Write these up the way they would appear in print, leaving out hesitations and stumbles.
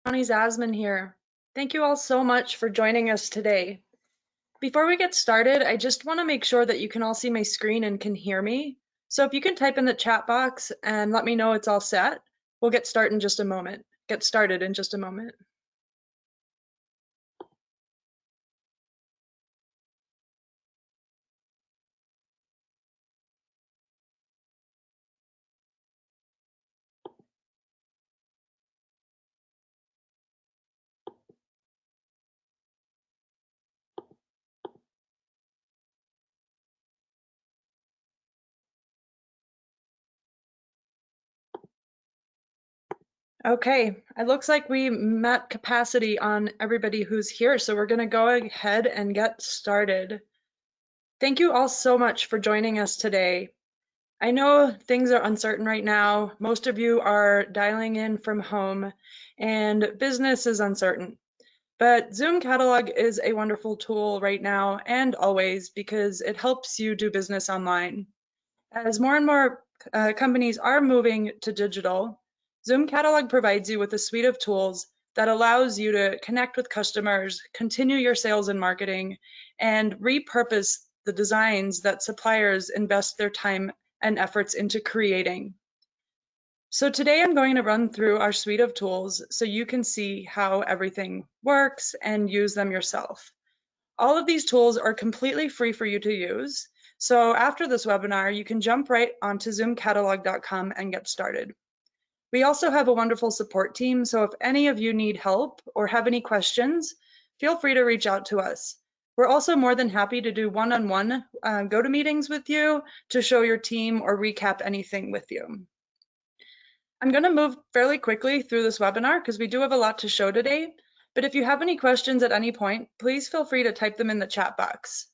Asman here. Thank you all so much for joining us today. Before we get started, I just want to make sure that you can all see my screen and can hear me. So if you can type in the chat box and let me know it's all set, we'll get started in just a moment. Okay, it looks like we met capacity on everybody who's here, so we're going to go ahead and get started. Thank you all so much for joining us today. I know things are uncertain right now. Most of you are dialing in from home and business is uncertain. But Zoom Catalog is a wonderful tool right now and always because it helps you do business online. As more and more companies are moving to digital, Zoom Catalog provides you with a suite of tools that allows you to connect with customers, continue your sales and marketing, and repurpose the designs that suppliers invest their time and efforts into creating. So today I'm going to run through our suite of tools so you can see how everything works and use them yourself. All of these tools are completely free for you to use. So after this webinar, you can jump right onto ZOOMcatalog.com and get started. We also have a wonderful support team, so if any of you need help or have any questions, feel free to reach out to us. We're also more than happy to do one-on-one go-to-meetings with you to show your team or recap anything with you. I'm going to move fairly quickly through this webinar because we do have a lot to show today, but if you have any questions at any point, please feel free to type them in the chat box.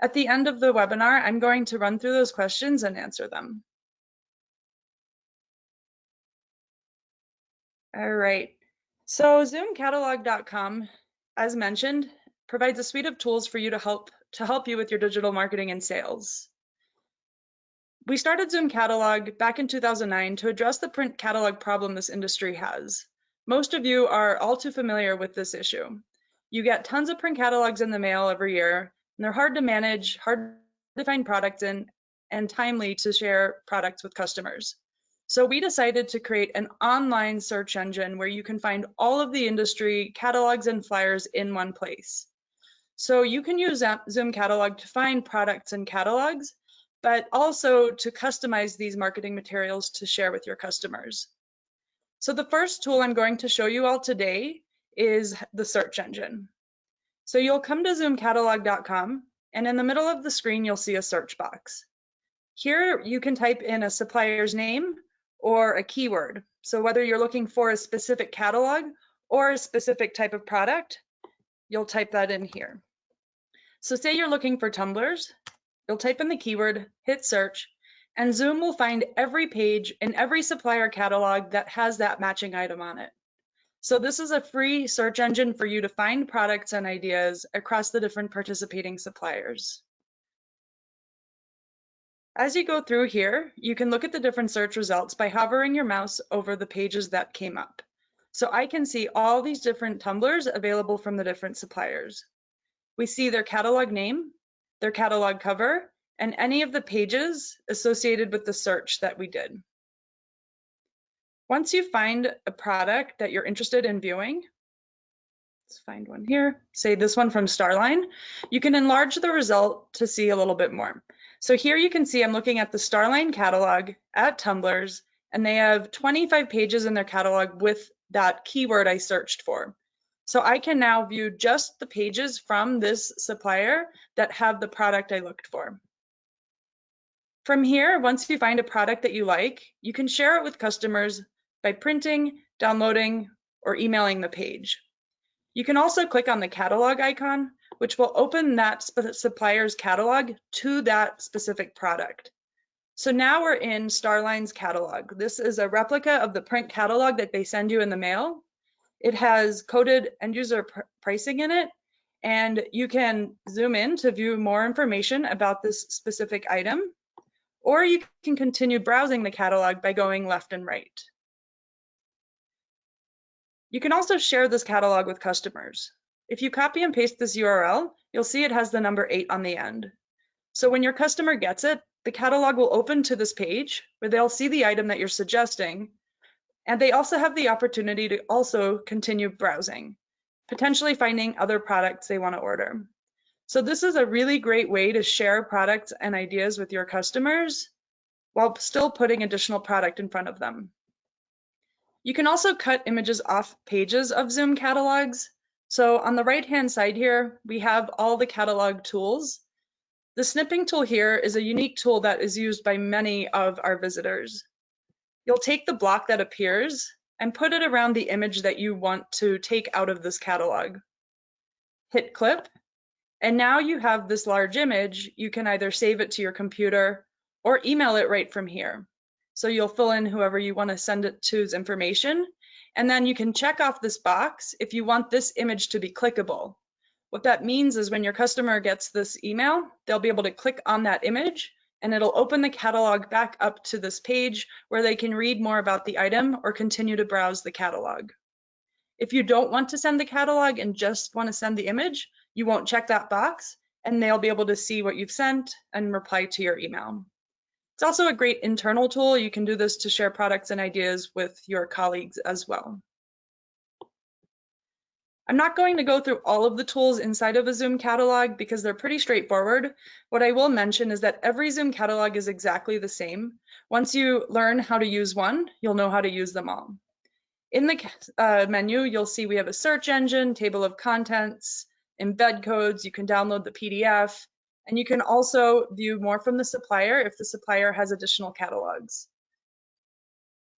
At the end of the webinar, I'm going to run through those questions and answer them. All right, so ZoomCatalog.com, as mentioned, provides a suite of tools for you to help you with your digital marketing and sales. We started Zim Catalog back in 2009 to address the print catalog problem this industry has. Most of you are all too familiar with this issue. You get tons of print catalogs in the mail every year, and they're hard to manage, hard to find products in, and timely to share products with customers. So we decided to create an online search engine where you can find all of the industry catalogs and flyers in one place. So you can use Zim Catalog to find products and catalogs, but also to customize these marketing materials to share with your customers. So the first tool I'm going to show you all today is the search engine. So you'll come to ZoomCatalog.com, and in the middle of the screen, you'll see a search box. Here you can type in a supplier's name or a keyword. So whether you're looking for a specific catalog or a specific type of product, you'll type that in here. So say you're looking for tumblers, you'll type in the keyword, hit search, and Zoom will find every page in every supplier catalog that has that matching item on it. So this is a free search engine for you to find products and ideas across the different participating suppliers. As you go through here, you can look at the different search results by hovering your mouse over the pages that came up. So I can see all these different tumblers available from the different suppliers. We see their catalog name, their catalog cover, and any of the pages associated with the search that we did. Once you find a product that you're interested in viewing, let's find one here, say this one from Starline, you can enlarge the result to see a little bit more. So here you can see I'm looking at the Starline catalog at tumblers, and they have 25 pages in their catalog with that keyword I searched for. So I can now view just the pages from this supplier that have the product I looked for. From here, once you find a product that you like, you can share it with customers by printing, downloading, or emailing the page. You can also click on the catalog icon, which will open that supplier's catalog to that specific product. So now we're in Starline's catalog. This is a replica of the print catalog that they send you in the mail. It has coded end user pricing in it, and you can zoom in to view more information about this specific item, or you can continue browsing the catalog by going left and right. You can also share this catalog with customers. If you copy and paste this URL, you'll see it has the number 8 on the end. So when your customer gets it, the catalog will open to this page where they'll see the item that you're suggesting, and they also have the opportunity to also continue browsing, potentially finding other products they want to order. So this is a really great way to share products and ideas with your customers while still putting additional product in front of them. You can also cut images off pages of Zoom catalogs. So on the right-hand side here, we have all the catalog tools. The snipping tool here is a unique tool that is used by many of our visitors. You'll take the block that appears and put it around the image that you want to take out of this catalog. Hit clip, and now you have this large image. You can either save it to your computer or email it right from here. So you'll fill in whoever you want to send it to's information, and then you can check off this box if you want this image to be clickable. What that means is when your customer gets this email, they'll be able to click on that image and it'll open the catalog back up to this page where they can read more about the item or continue to browse the catalog. If you don't want to send the catalog and just want to send the image, you won't check that box and they'll be able to see what you've sent and reply to your email. It's also a great internal tool. You can do this to share products and ideas with your colleagues as well. I'm not going to go through all of the tools inside of a Zoom catalog because they're pretty straightforward. What I will mention is that every Zoom catalog is exactly the same. Once you learn how to use one, you'll know how to use them all. In the menu, you'll see we have a search engine, table of contents, embed codes. You can download the PDF, and you can also view more from the supplier if the supplier has additional catalogs.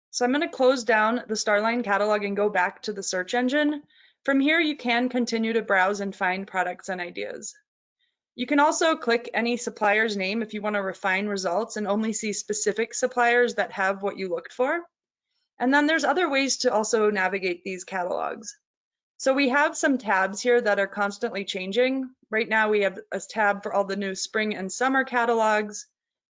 So I'm going to close down the Starline catalog and go back to the search engine. From here, you can continue to browse and find products and ideas. You can also click any supplier's name if you want to refine results and only see specific suppliers that have what you looked for. And then there's other ways to also navigate these catalogs. So we have some tabs here that are constantly changing. Right now we have a tab for all the new spring and summer catalogs.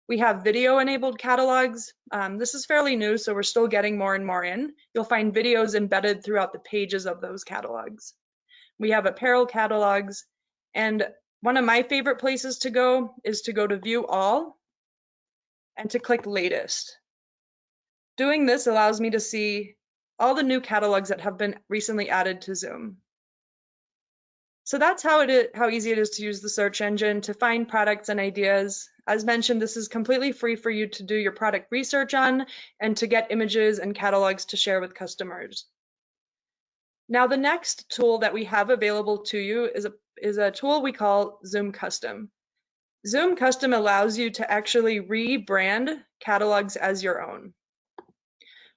We have video enabled catalogs. This is fairly new, so we're still getting more and more in. You'll find videos embedded throughout the pages of those catalogs. We have apparel catalogs, and one of my favorite places to go is to go to View All and to click Latest. Doing this allows me to see all the new catalogs that have been recently added to Zoom. So that's how easy it is to use the search engine to find products and ideas. As mentioned, this is completely free for you to do your product research on and to get images and catalogs to share with customers. Now, the next tool that we have available to you is a tool we call Zoom Custom. Zoom Custom allows you to actually rebrand catalogs as your own.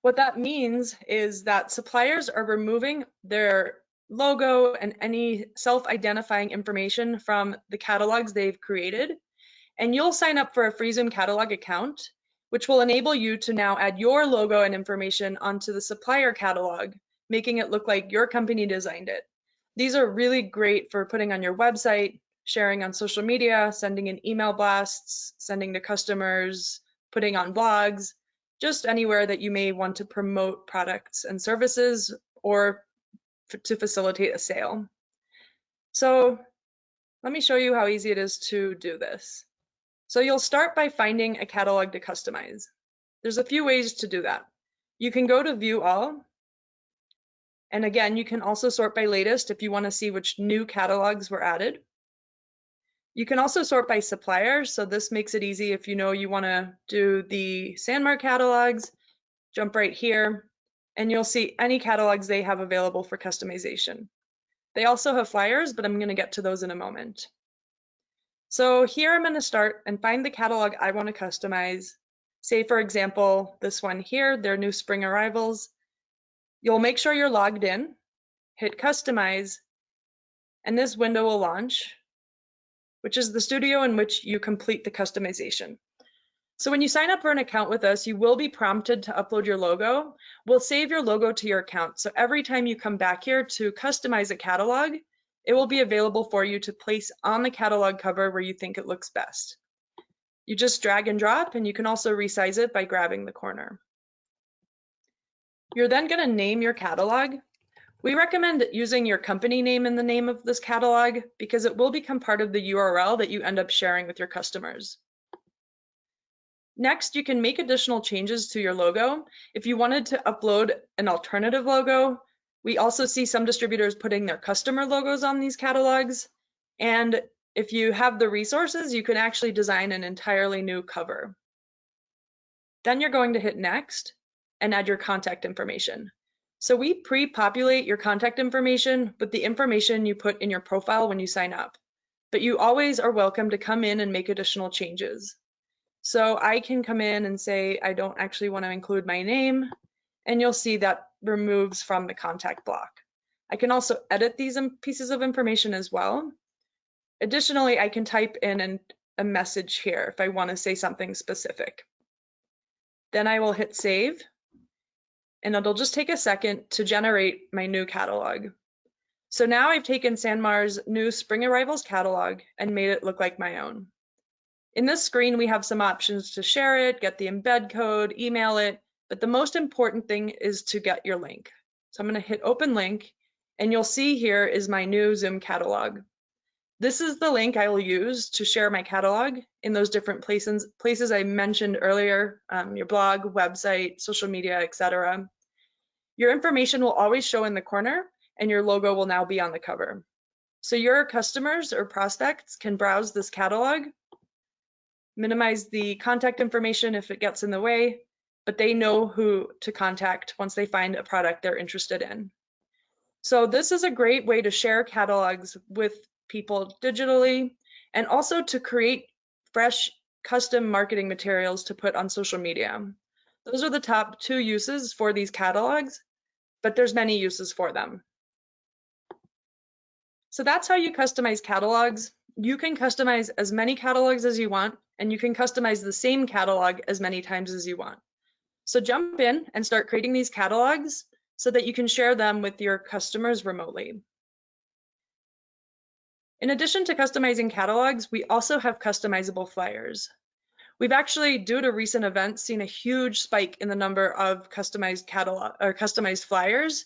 What that means is that suppliers are removing their logo and any self-identifying information from the catalogs they've created, and you'll sign up for a free Zoom Catalog account, which will enable you to now add your logo and information onto the supplier catalog, making it look like your company designed it. These are really great for putting on your website, sharing on social media, sending in email blasts, sending to customers, putting on blogs, just anywhere that you may want to promote products and services or to facilitate a sale. So let me show you how easy it is to do this. So you'll start by finding a catalog to customize. There's a few ways to do that. You can go to View All, and again, you can also sort by latest if you want to see which new catalogs were added. You can also sort by supplier, so this makes it easy if you know you want to do the Sanmar catalogs, jump right here, and you'll see any catalogs they have available for customization. They also have flyers, but I'm going to get to those in a moment. So here I'm going to start and find the catalog I want to customize. Say, for example, this one here, their new spring arrivals. You'll make sure you're logged in, hit Customize, and this window will launch, which is the studio in which you complete the customization. So when you sign up for an account with us, you will be prompted to upload your logo. We'll save your logo to your account. So every time you come back here to customize a catalog, it will be available for you to place on the catalog cover where you think it looks best. You just drag and drop, and you can also resize it by grabbing the corner. You're then going to name your catalog. We recommend using your company name in the name of this catalog because it will become part of the URL that you end up sharing with your customers. Next, you can make additional changes to your logo. If you wanted to upload an alternative logo, we also see some distributors putting their customer logos on these catalogs. And if you have the resources, you can actually design an entirely new cover. Then you're going to hit next and add your contact information. So we pre-populate your contact information with the information you put in your profile when you sign up, but you always are welcome to come in and make additional changes. So I can come in and say, I don't actually want to include my name, and you'll see that removes from the contact block. I can also edit these pieces of information as well. Additionally, I can type in a message here if I want to say something specific. Then I will hit save, and it'll just take a second to generate my new catalog. So now I've taken Sanmar's new Spring Arrivals catalog and made it look like my own. In this screen, we have some options to share it, get the embed code, email it, but the most important thing is to get your link. So I'm going to hit open link, and you'll see here is my new Zim Catalog. This is the link I will use to share my catalog in those different places I mentioned earlier, your blog, website, social media, etc. Your information will always show in the corner, and your logo will now be on the cover. So your customers or prospects can browse this catalog, minimize the contact information if it gets in the way, but they know who to contact once they find a product they're interested in. So this is a great way to share catalogs with people digitally and also to create fresh custom marketing materials to put on social media. Those are the top 2 uses for these catalogs, but there's many uses for them. So that's how you customize catalogs. You can customize as many catalogs as you want, and you can customize the same catalog as many times as you want. So jump in and start creating these catalogs so that you can share them with your customers remotely. In addition to customizing catalogs, we also have customizable flyers. We've actually, due to recent events, seen a huge spike in the number of customized flyers,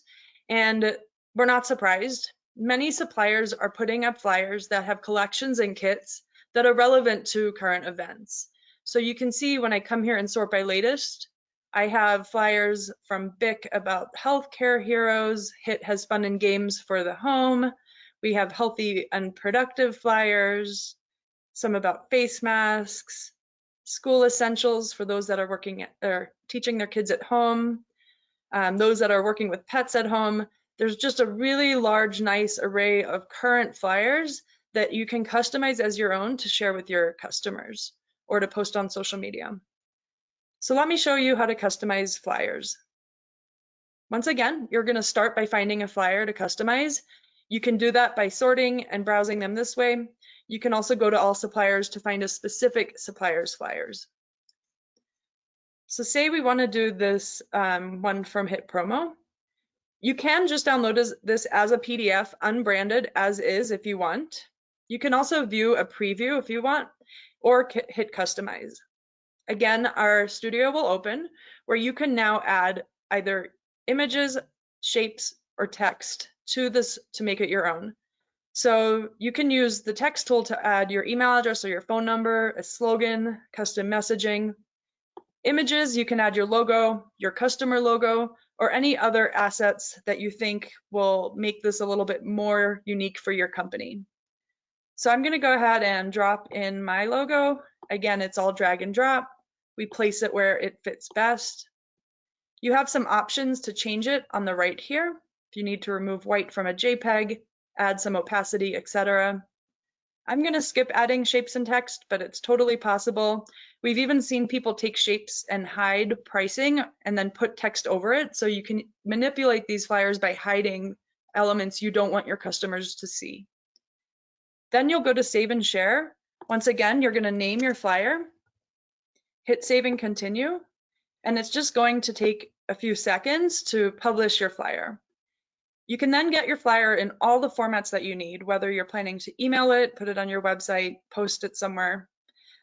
and we're not surprised. Many suppliers are putting up flyers that have collections and kits that are relevant to current events. So you can see when I come here and sort by latest, I have flyers from BIC about healthcare heroes, HIT has fun and games for the home. We have healthy and productive flyers, some about face masks, school essentials for those that are working or teaching their kids at home, those that are working with pets at home. There's just a really large, nice array of current flyers that you can customize as your own to share with your customers or to post on social media. So let me show you how to customize flyers. Once again, you're going to start by finding a flyer to customize. You can do that by sorting and browsing them this way. You can also go to all suppliers to find a specific supplier's flyers. So say we want to do this one from Hit Promo. You can just download this as a PDF, unbranded as is if you want. You can also view a preview if you want, or hit customize. Again, our studio will open where you can now add either images, shapes, or text to this to make it your own. So you can use the text tool to add your email address or your phone number, a slogan, custom messaging. Images, you can add your logo, your customer logo, or any other assets that you think will make this a little bit more unique for your company. So I'm going to go ahead and drop in my logo. Again, it's all drag and drop. We place it where it fits best. You have some options to change it on the right here. If you need to remove white from a JPEG, add some opacity, etc. I'm going to skip adding shapes and text, but it's totally possible. We've even seen people take shapes and hide pricing and then put text over it. So you can manipulate these flyers by hiding elements you don't want your customers to see. Then you'll go to Save and Share. Once again, you're going to name your flyer, hit Save and Continue, and it's just going to take a few seconds to publish your flyer. You can then get your flyer in all the formats that you need, whether you're planning to email it, put it on your website, post it somewhere.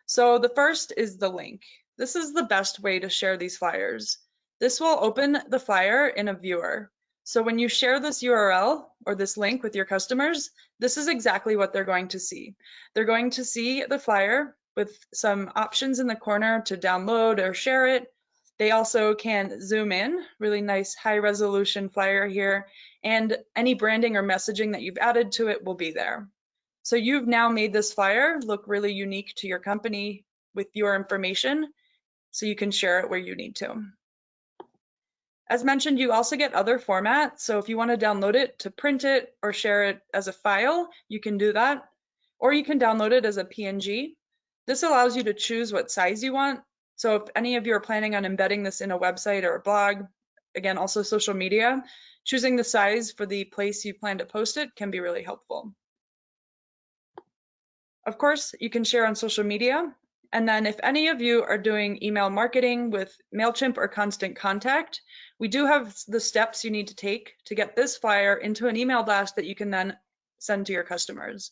So the first is the link. This is the best way to share these flyers. This will open the flyer in a viewer. So when you share this URL or this link with your customers, this is exactly what they're going to see. They're going to see the flyer with some options in the corner to download or share it. They also can zoom in, really nice high resolution flyer here, and any branding or messaging that you've added to it will be there. So you've now made this flyer look really unique to your company with your information, so you can share it where you need to. As mentioned, you also get other formats. So if you want to download it to print it or share it as a file, you can do that. Or you can download it as a PNG. This allows you to choose what size you want. So if any of you are planning on embedding this in a website or a blog, again, also social media, choosing the size for the place you plan to post it can be really helpful. Of course, you can share on social media. And then if any of you are doing email marketing with MailChimp or Constant Contact, we do have the steps you need to take to get this flyer into an email blast that you can then send to your customers.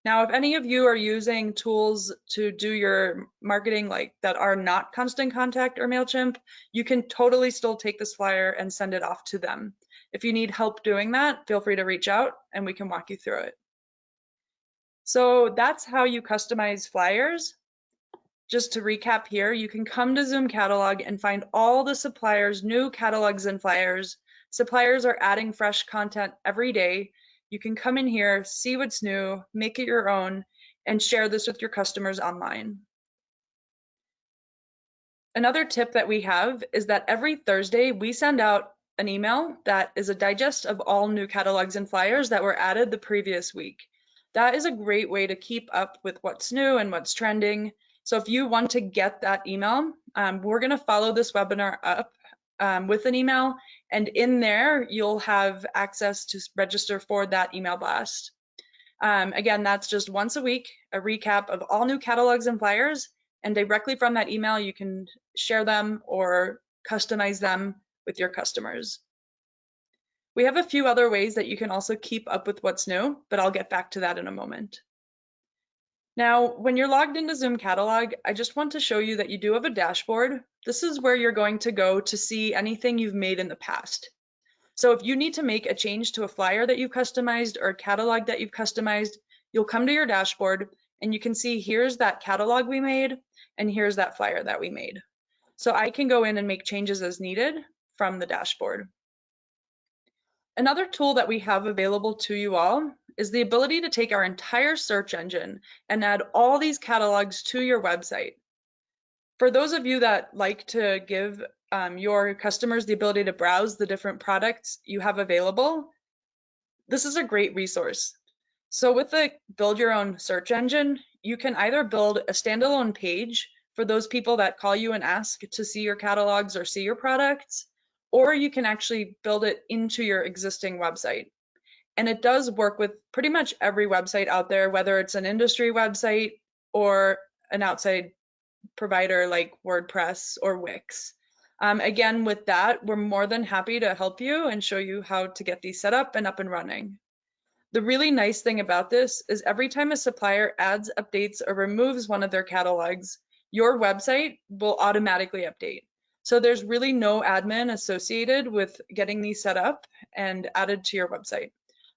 Now, if any of you are using tools to do your marketing like that are not Constant Contact or MailChimp, you can totally still take this flyer and send it off to them. If you need help doing that, feel free to reach out and we can walk you through it. So that's how you customize flyers. Just to recap here, you can come to Zim Catalog and find all the suppliers' new catalogs and flyers. Suppliers are adding fresh content every day. You can come in here, see what's new, make it your own, and share this with your customers online. Another tip that we have is that every Thursday we send out an email that is a digest of all new catalogs and flyers that were added the previous week. That is a great way to keep up with what's new and what's trending. So if you want to get that email, we're going to follow this webinar up with an email, and in there you'll have access to register for that email blast. Again, that's just once a week, a recap of all new catalogs and flyers, and directly from that email you can share them or customize them with your customers. We have a few other ways that you can also keep up with what's new, but I'll get back to that in a moment. Now, when you're logged into Zim Catalog, I just want to show you that you do have a dashboard. This is where you're going to go to see anything you've made in the past. So if you need to make a change to a flyer that you've customized or a catalog that you've customized, you'll come to your dashboard and you can see here's that catalog we made and here's that flyer that we made. So I can go in and make changes as needed from the dashboard. Another tool that we have available to you all is the ability to take our entire search engine and add all these catalogs to your website. For those of you that like to give your customers the ability to browse the different products you have available, this is a great resource. So with the build your own search engine, you can either build a standalone page for those people that call you and ask to see your catalogs or see your products, or you can actually build it into your existing website. And it does work with pretty much every website out there, whether it's an industry website or an outside provider like WordPress or Wix. Again, with that, we're more than happy to help you and show you how to get these set up and up and running. The really nice thing about this is every time a supplier adds, updates, or removes one of their catalogs, your website will automatically update. So there's really no admin associated with getting these set up and added to your website.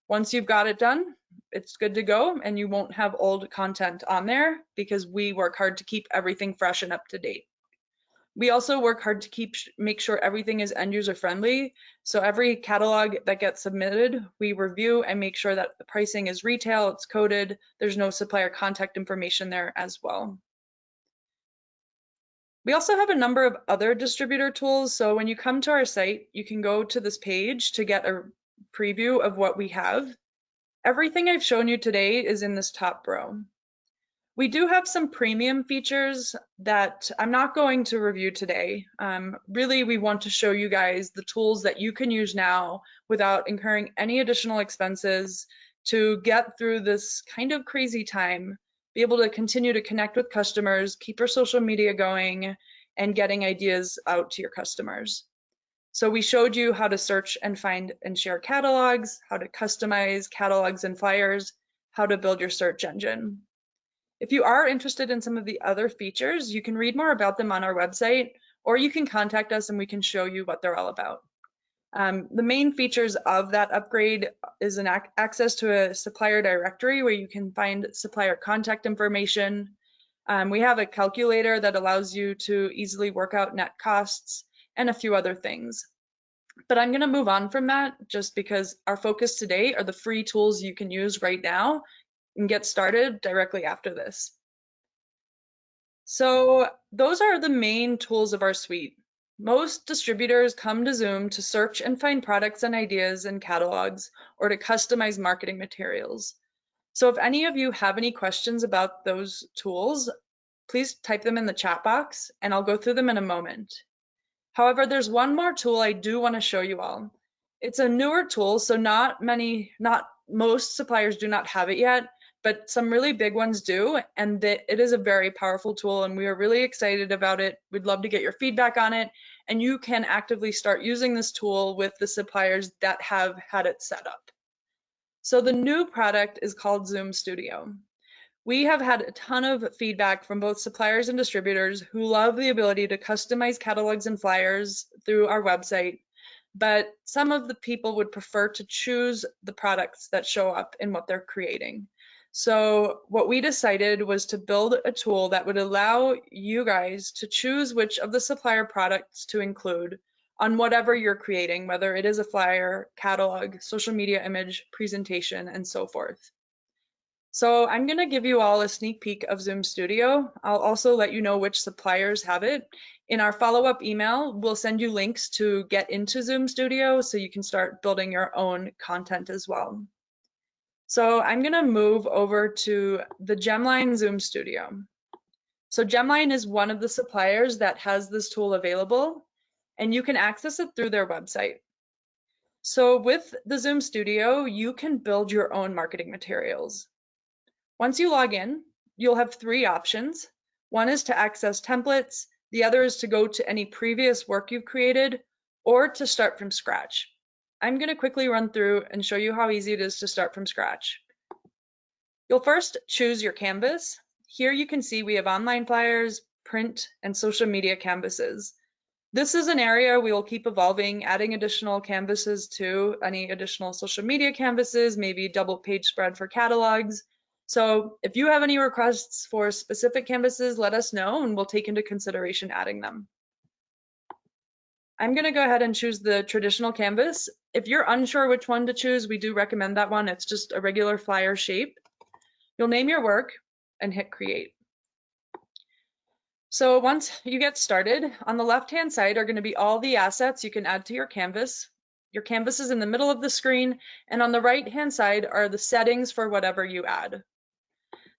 Once you've got it done, it's good to go and you won't have old content on there because we work hard to keep everything fresh and up to date. We also work hard to make sure everything is end user friendly. So every catalog that gets submitted, we review and make sure that the pricing is retail, it's coded, there's no supplier contact information there as well. We also have a number of other distributor tools. So when you come to our site, you can go to this page to get a preview of what we have. Everything I've shown you today is in this top row. We do have some premium features that I'm not going to review today. Really, we want to show you guys the tools that you can use now without incurring any additional expenses to get through this kind of crazy time, be able to continue to connect with customers, keep your social media going, and getting ideas out to your customers. So we showed you how to search and find and share catalogs, how to customize catalogs and flyers, how to build your search engine. If you are interested in some of the other features, you can read more about them on our website, or you can contact us and we can show you what they're all about. The main features of that upgrade is an access to a supplier directory where you can find supplier contact information. We have a calculator that allows you to easily work out net costs and a few other things. But I'm going to move on from that just because our focus today are the free tools you can use right now and get started directly after this. So those are the main tools of our suite. Most distributors come to Zoom to search and find products and ideas and catalogs or to customize marketing materials. So if any of you have any questions about those tools, please type them in the chat box and I'll go through them in a moment. However, there's one more tool I do want to show you all. It's a newer tool, so not most suppliers do not have it yet, but some really big ones do, and it is a very powerful tool and we are really excited about it. We'd love to get your feedback on it, and you can actively start using this tool with the suppliers that have had it set up. So the new product is called Zoom Studio. We have had a ton of feedback from both suppliers and distributors who love the ability to customize catalogs and flyers through our website, but some of the people would prefer to choose the products that show up in what they're creating. So what we decided was to build a tool that would allow you guys to choose which of the supplier products to include on whatever you're creating, whether it is a flyer, catalog, social media image, presentation, and so forth. So I'm going to give you all a sneak peek of Zoom Studio. I'll also let you know which suppliers have it. In our follow-up email, we'll send you links to get into Zoom Studio so you can start building your own content as well. So I'm going to move over to the Gemline Zoom Studio. So Gemline is one of the suppliers that has this tool available, and you can access it through their website. So with the Zoom Studio, you can build your own marketing materials. Once you log in, you'll have three options. One is to access templates, the other is to go to any previous work you've created, or to start from scratch. I'm going to quickly run through and show you how easy it is to start from scratch. You'll first choose your canvas. Here you can see we have online flyers, print, and social media canvases. This is an area we will keep evolving, adding additional canvases to any additional social media canvases, maybe double page spread for catalogs. So if you have any requests for specific canvases, let us know and we'll take into consideration adding them. I'm going to go ahead and choose the traditional canvas. If you're unsure which one to choose, we do recommend that one. It's just a regular flyer shape. You'll name your work and hit create. So once you get started, on the left-hand side are going to be all the assets you can add to your canvas. Your canvas is in the middle of the screen, and on the right-hand side are the settings for whatever you add.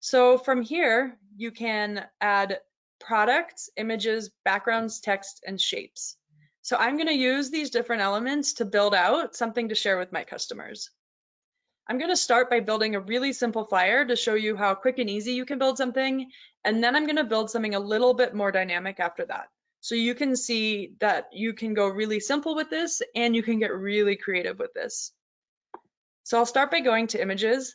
So from here, you can add products, images, backgrounds, text, and shapes. So I'm going to use these different elements to build out something to share with my customers. I'm going to start by building a really simple flyer to show you how quick and easy you can build something, and then I'm going to build something a little bit more dynamic after that. So you can see that you can go really simple with this and you can get really creative with this. So I'll start by going to images.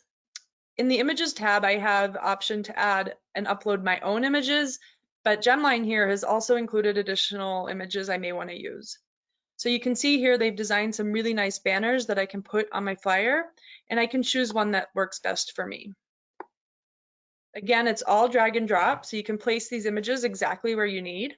In the images tab, I have option to add and upload my own images, but Gemline here has also included additional images I may want to use. So you can see here they've designed some really nice banners that I can put on my flyer, and I can choose one that works best for me. Again, it's all drag and drop, so you can place these images exactly where you need.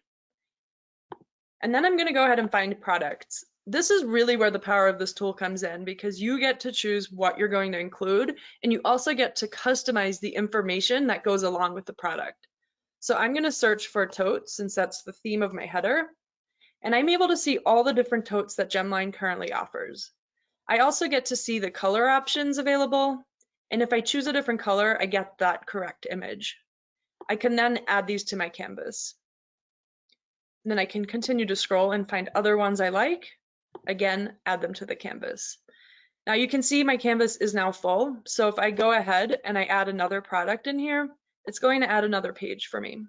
And then I'm going to go ahead and find products. This is really where the power of this tool comes in, because you get to choose what you're going to include, and you also get to customize the information that goes along with the product. So I'm going to search for totes, since that's the theme of my header, and I'm able to see all the different totes that Gemline currently offers. I also get to see the color options available, and if I choose a different color, I get that correct image. I can then add these to my canvas. And then I can continue to scroll and find other ones I like. Again, add them to the canvas. Now you can see my canvas is now full, so if I go ahead and I add another product in here, it's going to add another page for me.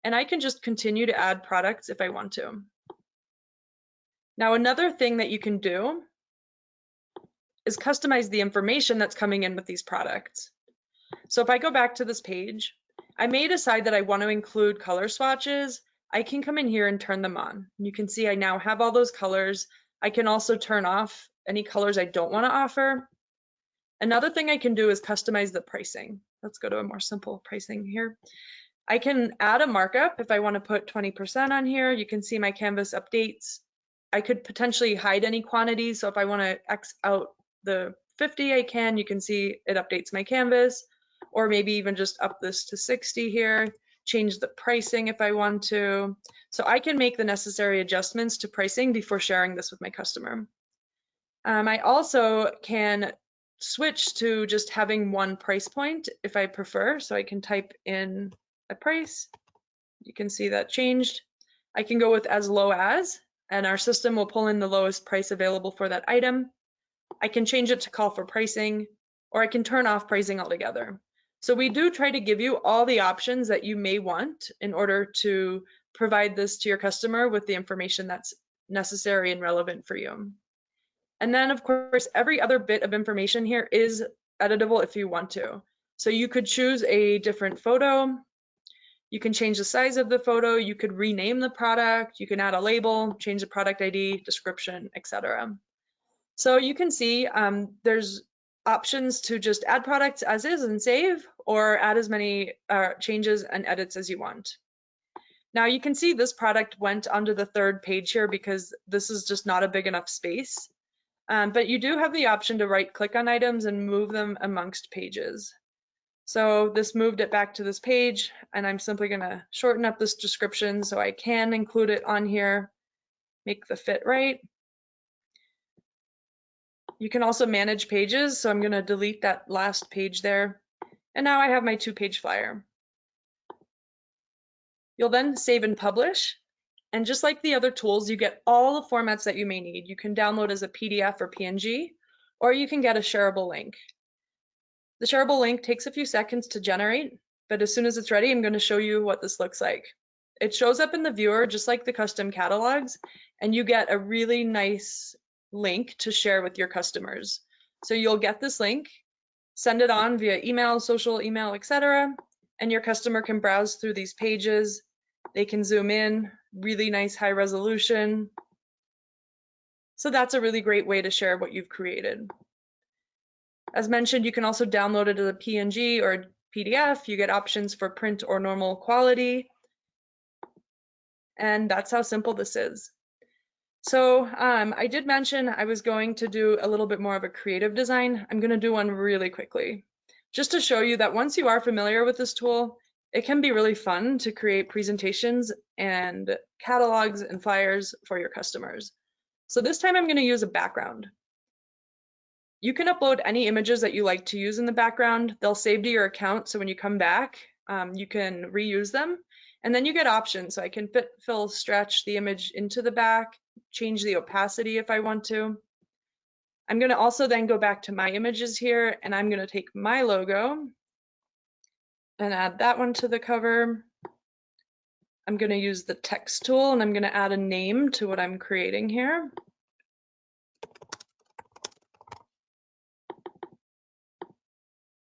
And I can just continue to add products if I want to. Now another thing that you can do is customize the information that's coming in with these products. So if I go back to this page, I may decide that I want to include color swatches. I can come in here and turn them on. You can see I now have all those colors. I can also turn off any colors I don't want to offer. Another thing I can do is customize the pricing. Let's go to a more simple pricing here. I can add a markup if I want to put 20% on here. You can see my canvas updates. I could potentially hide any quantities. So if I want to X out the 50, I can. You can see it updates my canvas, or maybe even just up this to 60 here, change the pricing if I want to. So I can make the necessary adjustments to pricing before sharing this with my customer. I also can switch to just having one price point if I prefer. So I can type in a price. You can see that changed. I can go with as low as, and our system will pull in the lowest price available for that item. I can change it to call for pricing, or I can turn off pricing altogether. So we do try to give you all the options that you may want in order to provide this to your customer with the information that's necessary and relevant for you. And then of course, every other bit of information here is editable if you want to. So you could choose a different photo. You can change the size of the photo. You could rename the product. You can add a label, change the product ID, description, etc. So you can see there's options to just add products as is and save, or add as many changes and edits as you want. Now you can see this product went onto the third page here because this is just not a big enough space. But you do have the option to right click on items and move them amongst pages. So this moved it back to this page, and I'm simply going to shorten up this description so I can include it on here, make the fit right. You can also manage pages, so I'm going to delete that last page there. And now I have my 2-page flyer. You'll then save and publish. And just like the other tools, you get all the formats that you may need. You can download as a PDF or PNG, or you can get a shareable link. The shareable link takes a few seconds to generate, but as soon as it's ready, I'm going to show you what this looks like. It shows up in the viewer just like the custom catalogs, and you get a really nice link to share with your customers. So you'll get this link, send it on via email, social email, etc., and your customer can browse through these pages. They can zoom in, really nice high resolution. So that's a really great way to share what you've created. As mentioned, you can also download it as a PNG or a PDF. You get options for print or normal quality. And that's how simple this is. So I did mention I was going to do a little bit more of a creative design. I'm going to do one really quickly, just to show you that once you are familiar with this tool, it can be really fun to create presentations and catalogs and flyers for your customers. So this time I'm going to use a background. You can upload any images that you like to use in the background. They'll save to your account, so when you come back, you can reuse them. And then you get options. So I can fit, fill, stretch the image into the back, change the opacity if I want to. I'm going to also then go back to my images here, and I'm going to take my logo and add that one to the cover. I'm going to use the text tool, and I'm going to add a name to what I'm creating here.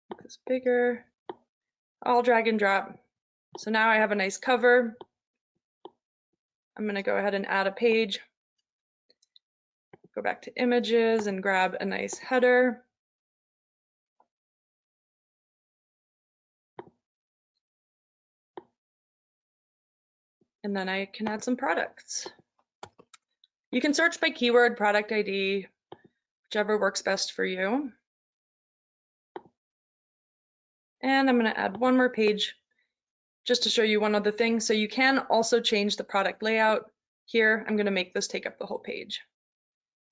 Make this bigger. I'll drag and drop. So now I have a nice cover. I'm going to go ahead and add a page. Go back to images and grab a nice header. And then I can add some products. You can search by keyword, product ID, whichever works best for you. And I'm going to add one more page just to show you one other thing. So you can also change the product layout. Here, I'm going to make this take up the whole page.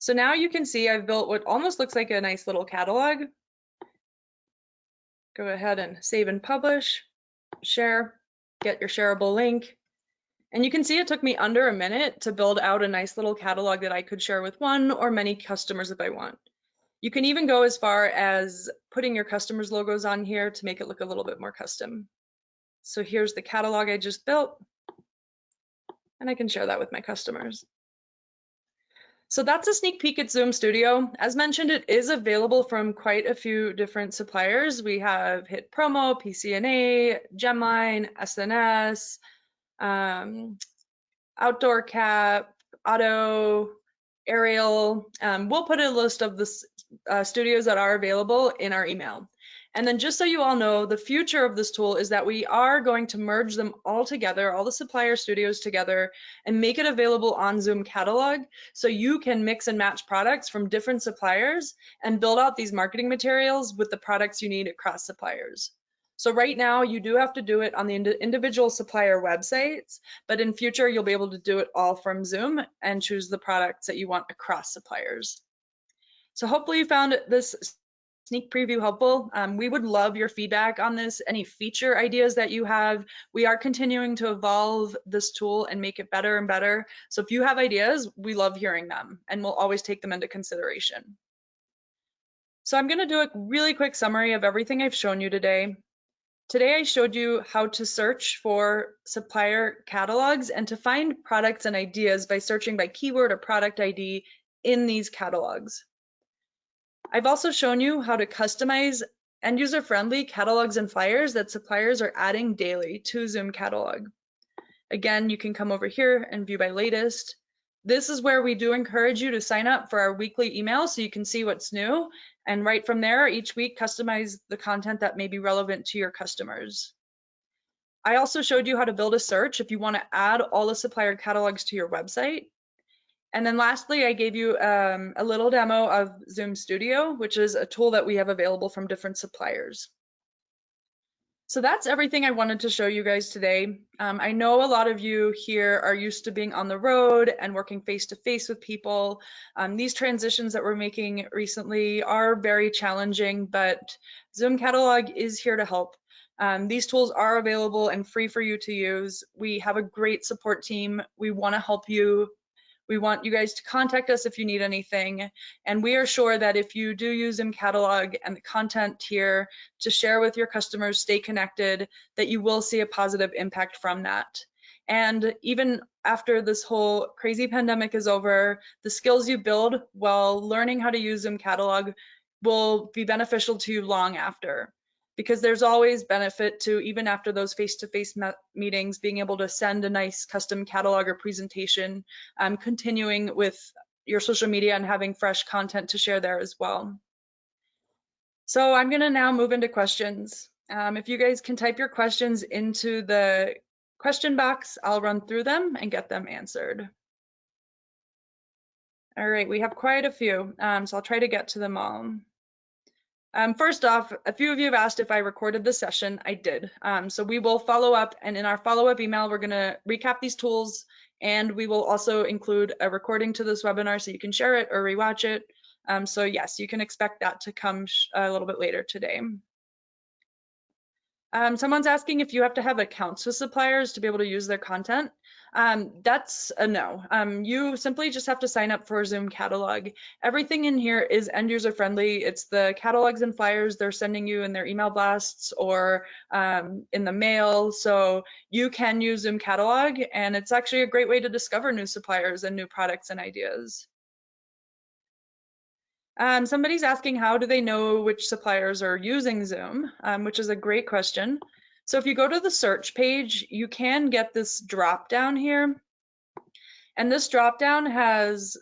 So now you can see I've built what almost looks like a nice little catalog. Go ahead and save and publish, share, get your shareable link. And you can see it took me under a minute to build out a nice little catalog that I could share with one or many customers if I want. You can even go as far as putting your customers' logos on here to make it look a little bit more custom. So here's the catalog I just built, and I can share that with my customers. So that's a sneak peek at Zoom Studio. As mentioned, it is available from quite a few different suppliers. We have Hit Promo, PCNA, Gemline, SNS, Outdoor Cap, Auto, Ariel. We'll put a list of the studios that are available in our email. And then just so you all know, the future of this tool is that we are going to merge them all together, all the supplier studios together, and make it available on Zoom Catalog so you can mix and match products from different suppliers and build out these marketing materials with the products you need across suppliers. So right now you do have to do it on the individual supplier websites, but in future you'll be able to do it all from Zoom and choose the products that you want across suppliers. So hopefully you found this sneak preview helpful. We would love your feedback on this, any feature ideas that you have. We are continuing to evolve this tool and make it better and better. So if you have ideas, we love hearing them and we'll always take them into consideration. So I'm going to do a really quick summary of everything I've shown you today. Today I showed you how to search for supplier catalogs and to find products and ideas by searching by keyword or product ID in these catalogs. I've also shown you how to customize and user-friendly catalogs and flyers that suppliers are adding daily to Zim Catalog. Again, you can come over here and view by latest. This is where we do encourage you to sign up for our weekly email so you can see what's new, and right from there, each week, customize the content that may be relevant to your customers. I also showed you how to build a search if you want to add all the supplier catalogs to your website. And then lastly, I gave you a little demo of Zoom Studio, which is a tool that we have available from different suppliers. So that's everything I wanted to show you guys today. I know a lot of you here are used to being on the road and working face-to-face with people. These transitions that we're making recently are very challenging, but Zim Catalog is here to help. These tools are available and free for you to use. We have a great support team. We want to help you. We want you guys to contact us if you need anything. And we are sure that if you do use Zim Catalog and the content here to share with your customers, stay connected, that you will see a positive impact from that. And even after this whole crazy pandemic is over, the skills you build while learning how to use Zim Catalog will be beneficial to you long after. Because there's always benefit to, even after those face-to-face meetings, being able to send a nice custom catalog or presentation, continuing with your social media and having fresh content to share there as well. So I'm gonna now move into questions. If you guys can type your questions into the question box, I'll run through them and get them answered. All right, we have quite a few, so I'll try to get to them all. First off, a few of you have asked if I recorded the session. I did. So we will follow up, and in our follow-up email, we're going to recap these tools, and we will also include a recording to this webinar so you can share it or rewatch it. So yes, you can expect that to come a little bit later today. Someone's asking if you have to have accounts with suppliers to be able to use their content. That's a no. You simply just have to sign up for Zim Catalog. Everything in here is end user friendly. It's the catalogs and flyers they're sending you in their email blasts or in the mail. So you can use Zim Catalog, and it's actually a great way to discover new suppliers and new products and ideas. Somebody's asking how do they know which suppliers are using Zoom, which is a great question. So if you go to the search page, you can get this drop down here. And this drop down has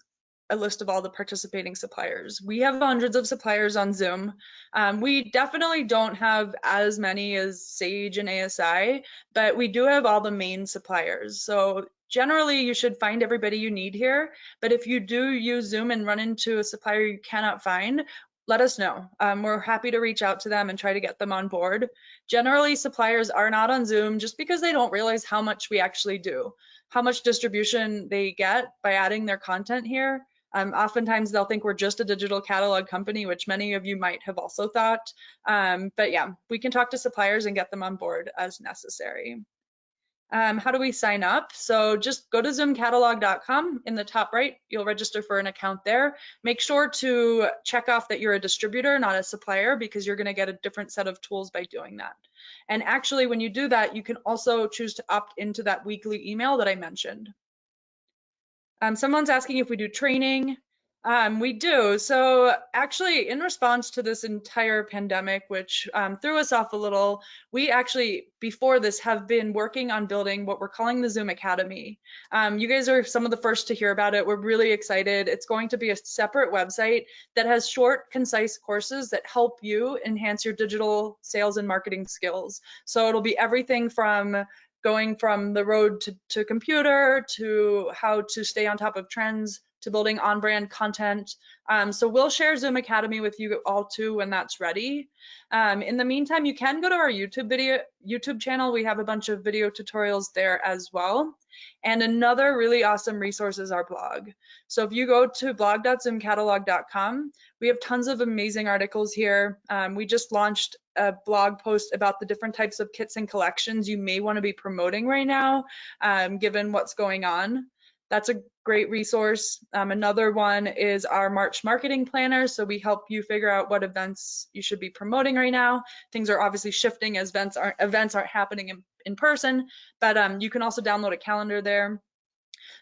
a list of all the participating suppliers. We have hundreds of suppliers on Zoom. We definitely don't have as many as Sage and ASI, but we do have all the main suppliers. So generally you should find everybody you need here, but if you do use Zoom and run into a supplier you cannot find, let us know. We're happy to reach out to them and try to get them on board. Generally, suppliers are not on Zoom just because they don't realize how much we actually do, how much distribution they get by adding their content here. Oftentimes they'll think we're just a digital catalog company, which many of you might have also thought. But yeah, we can talk to suppliers and get them on board as necessary. How do we sign up? So just go to ZOOMcatalog.com. In the top right, you'll register for an account there. Make sure to check off that you're a distributor, not a supplier, because you're going to get a different set of tools by doing that. And actually, when you do that, you can also choose to opt into that weekly email that I mentioned. Someone's asking if we do training. We do. So actually, in response to this entire pandemic, which threw us off a little, we actually, before this, have been working on building what we're calling the Zoom Academy. You guys are some of the first to hear about it. We're really excited. It's going to be a separate website that has short, concise courses that help you enhance your digital sales and marketing skills. So it'll be everything from going from the road to computer to how to stay on top of trends to building on-brand content. So we'll share Zoom Academy with you all too when that's ready. In the meantime, you can go to our YouTube channel. We have a bunch of video tutorials there as well. And another really awesome resource is our blog. So if you go to blog.zoomcatalog.com, we have tons of amazing articles here. We just launched a blog post about the different types of kits and collections you may want to be promoting right now, given what's going on. That's a great resource. Another one is our March marketing planner. So we help you figure out what events you should be promoting right now. Things are obviously shifting as events aren't happening in person, but you can also download a calendar there.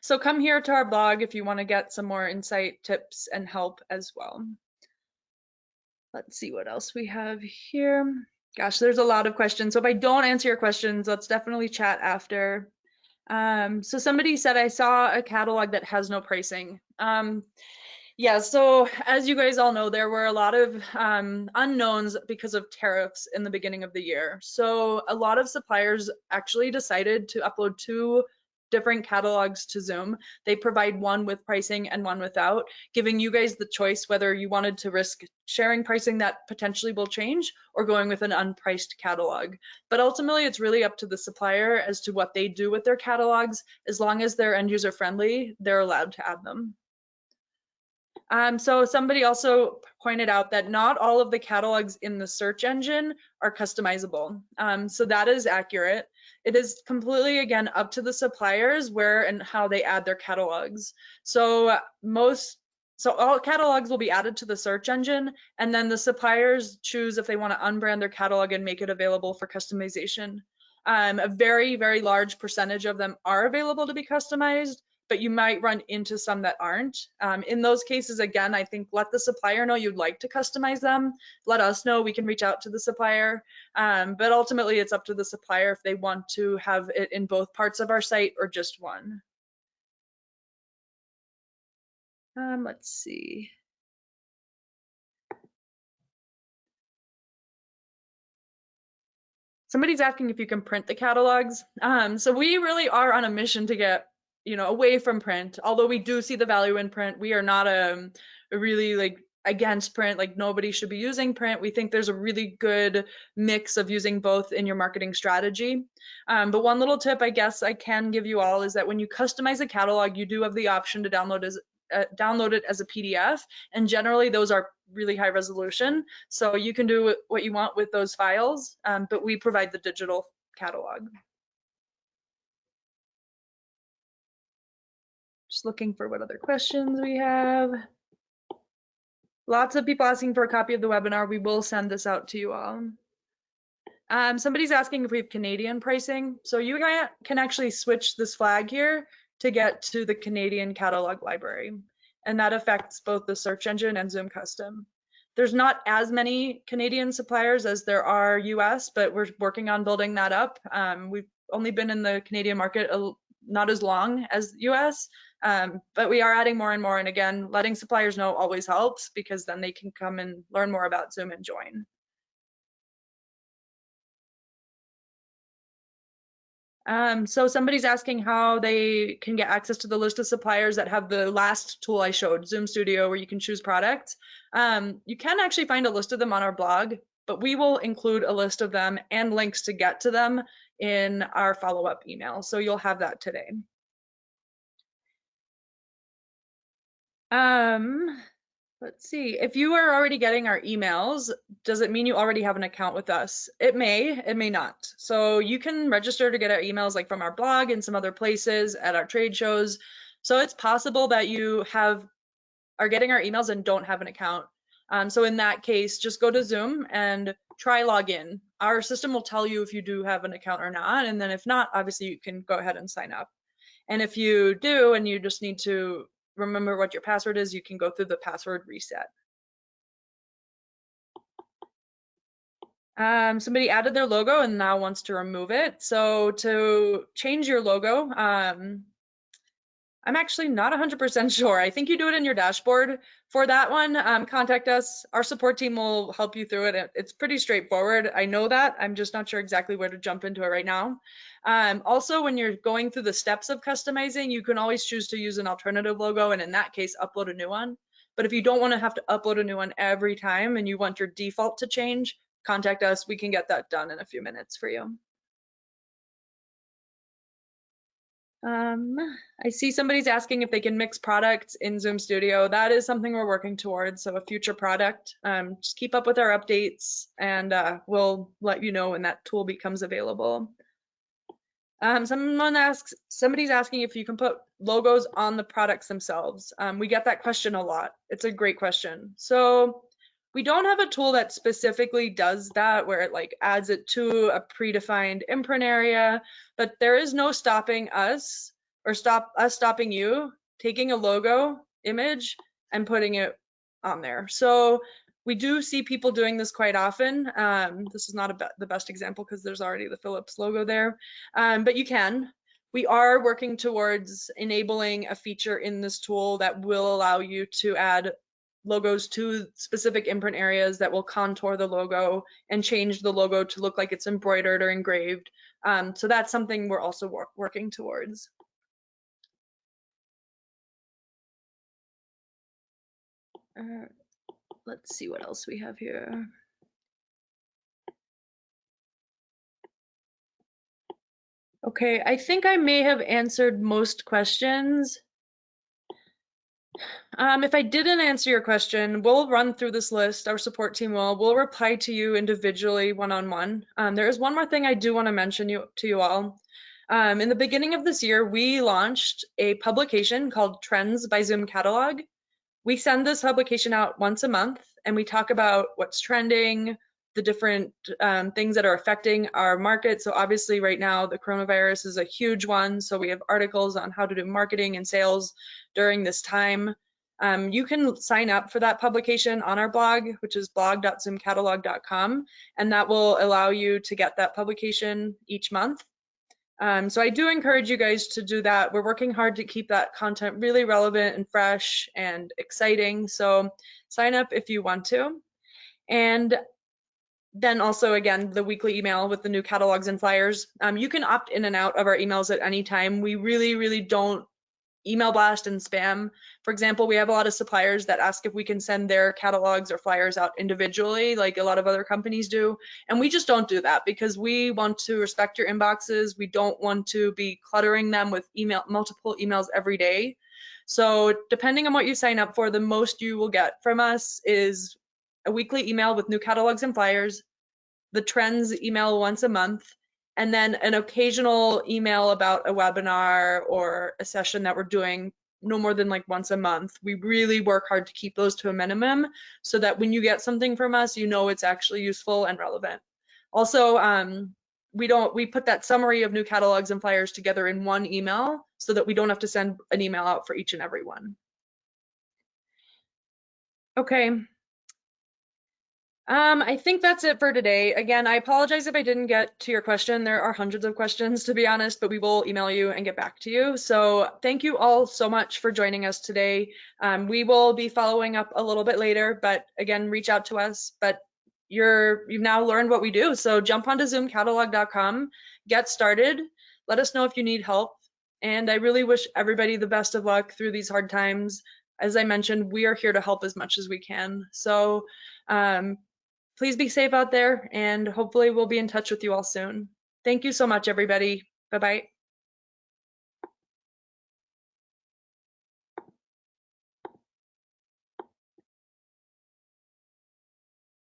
So come here to our blog if you want to get some more insight, tips, and help as well. Let's see what else we have here. Gosh, there's a lot of questions. So if I don't answer your questions, let's definitely chat after. So somebody said, I saw a catalog that has no pricing. Yeah, so as you guys all know, there were a lot of unknowns because of tariffs in the beginning of the year. So a lot of suppliers actually decided to upload 2 different catalogs to Zoom. They provide one with pricing and one without, giving you guys the choice whether you wanted to risk sharing pricing that potentially will change or going with an unpriced catalog. But ultimately, it's really up to the supplier as to what they do with their catalogs. As long as they're end user friendly, they're allowed to add them. So somebody also pointed out that not all of the catalogs in the search engine are customizable. So that is accurate. It is completely, again, up to the suppliers where and how they add their catalogs. So all catalogs will be added to the search engine, and then the suppliers choose if they want to unbrand their catalog and make it available for customization. A very, very large percentage of them are available to be customized, but you might run into some that aren't. In those cases, again, I think let the supplier know you'd like to customize them. Let us know, we can reach out to the supplier. But ultimately, it's up to the supplier if they want to have it in both parts of our site or just one. Let's see. Somebody's asking if you can print the catalogs. So we really are on a mission to get away from print. Although we do see the value in print, we are not a really like against print. Like nobody should be using print. We think there's a really good mix of using both in your marketing strategy. But one little tip I guess I can give you all is that when you customize a catalog, you do have the option to download it as a PDF, and generally those are really high resolution, so you can do what you want with those files, but we provide the digital catalog. Just looking for what other questions we have. Lots of people asking for a copy of the webinar. We will send this out to you all. Somebody's asking if we have Canadian pricing. So you can actually switch this flag here to get to the Canadian catalog library. And that affects both the search engine and Zoom Custom. There's not as many Canadian suppliers as there are US, but we're working on building that up. We've only been in the Canadian market not as long as US, but we are adding more and more. And again, letting suppliers know always helps because then they can come and learn more about Zoom and join. So somebody's asking how they can get access to the list of suppliers that have the last tool I showed, Zoom Studio, where you can choose products. You can actually find a list of them on our blog, but we will include a list of them and links to get to them in our follow-up email. So you'll have that today. Let's see, if you are already getting our emails, does it mean you already have an account with us? It may not. So you can register to get our emails like from our blog and some other places at our trade shows. So it's possible that you are getting our emails and don't have an account. So in that case, just go to Zoom and try log in. Our system will tell you if you do have an account or not. And then if not, obviously you can go ahead and sign up. And if you do and you just need to remember what your password is, you can go through the password reset. Somebody added their logo and now wants to remove it. So to change your logo, I'm actually not 100% sure. I think you do it in your dashboard. For that one, contact us. Our support team will help you through it. It's pretty straightforward. I know that. I'm just not sure exactly where to jump into it right now. Also, when you're going through the steps of customizing, you can always choose to use an alternative logo, and in that case, upload a new one. But if you don't want to have to upload a new one every time and you want your default to change, contact us. We can get that done in a few minutes for you. I see somebody's asking if they can mix products in Zoom Studio. That is something we're working towards, so a future product. Just keep up with our updates and we'll let you know when that tool becomes available. Somebody's asking if you can put logos on the products themselves. We get that question a lot. It's a great question. So we don't have a tool that specifically does that, where it like adds it to a predefined imprint area, but there is no stopping us or stopping you taking a logo image and putting it on there. So we do see people doing this quite often. This is not the best example because there's already the Philips logo there, but you can. We are working towards enabling a feature in this tool that will allow you to add logos to specific imprint areas that will contour the logo and change the logo to look like it's embroidered or engraved. So that's something we're also working towards. Let's see what else we have here. Okay, I think I may have answered most questions. If I didn't answer your question, we'll run through this list. Our support team will reply to you individually, one-on-one. There is one more thing I do want to mention to you all. In the beginning of this year, we launched a publication called Trends by Zim Catalog. We send this publication out once a month, and we talk about what's trending, the different things that are affecting our market. So obviously right now the coronavirus is a huge one. So we have articles on how to do marketing and sales during this time. You can sign up for that publication on our blog, which is blog.zoomcatalog.com, and that will allow you to get that publication each month. So I do encourage you guys to do that. We're working hard to keep that content really relevant and fresh and exciting. So sign up if you want to. And then also, again, the weekly email with the new catalogs and flyers. You can opt in and out of our emails at any time. We really don't email blast and spam. For example, we have a lot of suppliers that ask if we can send their catalogs or flyers out individually, like a lot of other companies do. And we just don't do that because we want to respect your inboxes. We don't want to be cluttering them with multiple emails every day. So depending on what you sign up for, the most you will get from us is a weekly email with new catalogs and flyers, the trends email once a month, and then an occasional email about a webinar or a session that we're doing no more than like once a month. We really work hard to keep those to a minimum so that when you get something from us, you know it's actually useful and relevant. Also, we put that summary of new catalogs and flyers together in one email so that we don't have to send an email out for each and every one. Okay. I think that's it for today. Again, I apologize if I didn't get to your question. There are hundreds of questions, to be honest, but we will email you and get back to you. So thank you all so much for joining us today. We will be following up a little bit later, but again, reach out to us. But you've now learned what we do. So jump onto ZoomCatalog.com, get started. Let us know if you need help. And I really wish everybody the best of luck through these hard times. As I mentioned, we are here to help as much as we can. So please be safe out there, and hopefully we'll be in touch with you all soon. Thank you so much, everybody. Bye-bye.